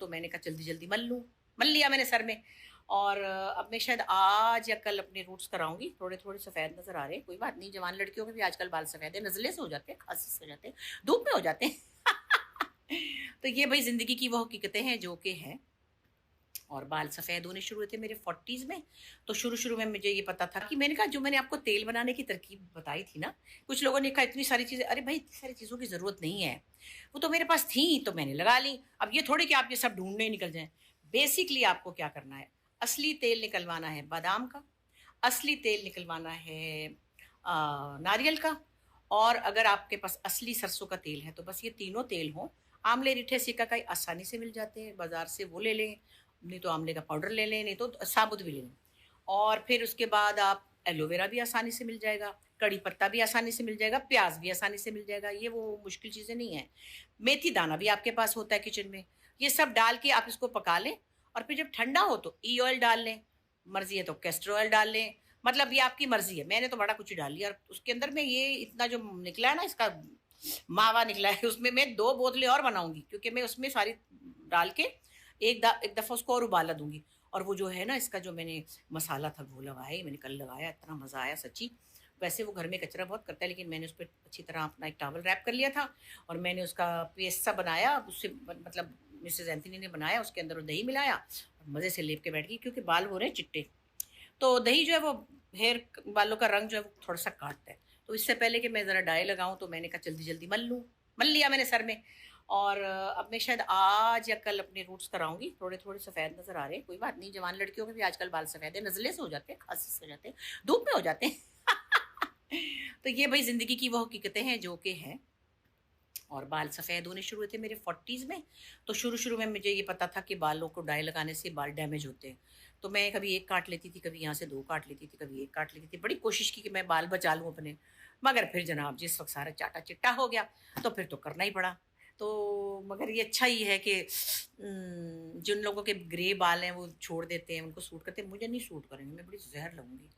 तो मैंने कहा जल्दी जल्दी मल लिया मैंने सर में। और अब मैं शायद आज या कल अपने रूट्स कराऊंगी। थोड़े थोड़े सफ़ेद नज़र आ रहे हैं, कोई बात नहीं, जवान लड़कियों के भी आजकल बाल सफ़ेद है, नज़ले से हो जाते हैं, खांसी से हो जाते हैं, धूप में हो जाते हैं। तो ये भाई ज़िंदगी की वो हकीकतें हैं जो कि हैं। और बाल सफ़ेद होने शुरू हुए थे मेरे 40s में। तो शुरू-शुरू में मुझे ये पता था कि मैंने कहा जो मैंने आपको तेल बनाने की तरकीब बताई थी ना, कुछ लोगों ने कहा इतनी सारी चीज़ें, अरे भाई इतनी सारी चीज़ों की ज़रूरत नहीं है। वो तो मेरे पास थी तो मैंने लगा ली। अब ये थोड़ी कि आप ये सब ढूँढने ही निकल जाएँ। बेसिकली आपको क्या करना है, असली तेल निकलवाना है बादाम का, असली तेल निकलवाना है नारियल का, और अगर आपके पास असली सरसों का तेल है तो बस ये तीनों तेल हों। आंवले, रीठे, सिकाकाई आसानी से मिल जाते हैं, बाज़ार से वो ले लें, नहीं तो आंवले का पाउडर ले लें, नहीं तो साबुत भी ले लें। और फिर उसके बाद आप एलोवेरा भी आसानी से मिल जाएगा, कड़ी पत्ता भी आसानी से मिल जाएगा, प्याज़ भी आसानी से मिल जाएगा, ये वो मुश्किल चीज़ें नहीं हैं। मेथी दाना भी आपके पास होता है किचन में। ये सब डाल के आप इसको पका लें, और फिर जब ठंडा हो तो ई ऑयल डाल लें, मर्ज़ी है तो कैस्टर ऑयल डाल लें, मतलब ये आपकी मर्ज़ी है। मैंने तो बड़ा कुछ ही डाल लिया और उसके अंदर में ये इतना जो निकला है ना इसका मावा निकला है, उसमें मैं 2 बोतलें और बनाऊँगी, क्योंकि मैं उसमें सारी डाल के एक दफ़ा उसको और उबाला दूँगी। और वो जो है ना इसका जो मैंने मसाला था वो लगाया ही मैंने, कल लगाया, इतना मज़ा आया सच्ची। वैसे वो घर में कचरा बहुत करता है, लेकिन मैंने उस पे अच्छी तरह अपना एक टॉवल रैप कर लिया था और मैंने उसका पेस्ट सा बनाया, उससे मतलब मिसेज़ एंथनी ने बनाया, उसके अंदर वो दही मिलाया और मज़े से लेप के बैठ गई, क्योंकि बाल हो रहे हैं चिट्टे। तो दही जो है वो हेयर बालों का रंग जो है वो थोड़ा-सा काटता है। तो इससे पहले कि मैं ज़रा डाई लगाऊँ तो मैंने कहा जल्दी-जल्दी मल लिया मैंने सर में। और अब मैं शायद आज या कल अपने रूट्स कराऊँगी। थोड़े-थोड़े सफ़ेद नज़र आ रहे हैं, कोई बात नहीं, जवान लड़कियों के भी आजकल बाल सफ़ेद है, नज़ले से हो जाते हैं, खाँसी से हो जाते हैं, धूप में हो जाते हैं। तो ये भई ज़िंदगी की वो हकीकतें हैं जो कि हैं। और बाल सफ़ेद होने शुरू हुए थे मेरे 40s में। तो शुरू-शुरू में मुझे ये पता था कि बालों को डाई लगाने से बाल डैमेज होते हैं। तो मैं कभी 1 काट लेती थी, कभी यहाँ से 2 काट लेती थी, कभी 1 काट लेती थी। बड़ी कोशिश की कि मैं बाल बचा लूँ अपने, मगर फिर जनाब जिस वक़्त सारा चाटा-चिट्टा हो गया, तो फिर तो करना ही पड़ा। तो मगर ये अच्छा ही है कि जिन लोगों के ग्रे बाल हैं वो छोड़ देते हैं, उनको सूट करते हैं, मुझे नहीं सूट करेंगे, मैं बड़ी ज़हर लगूँगी।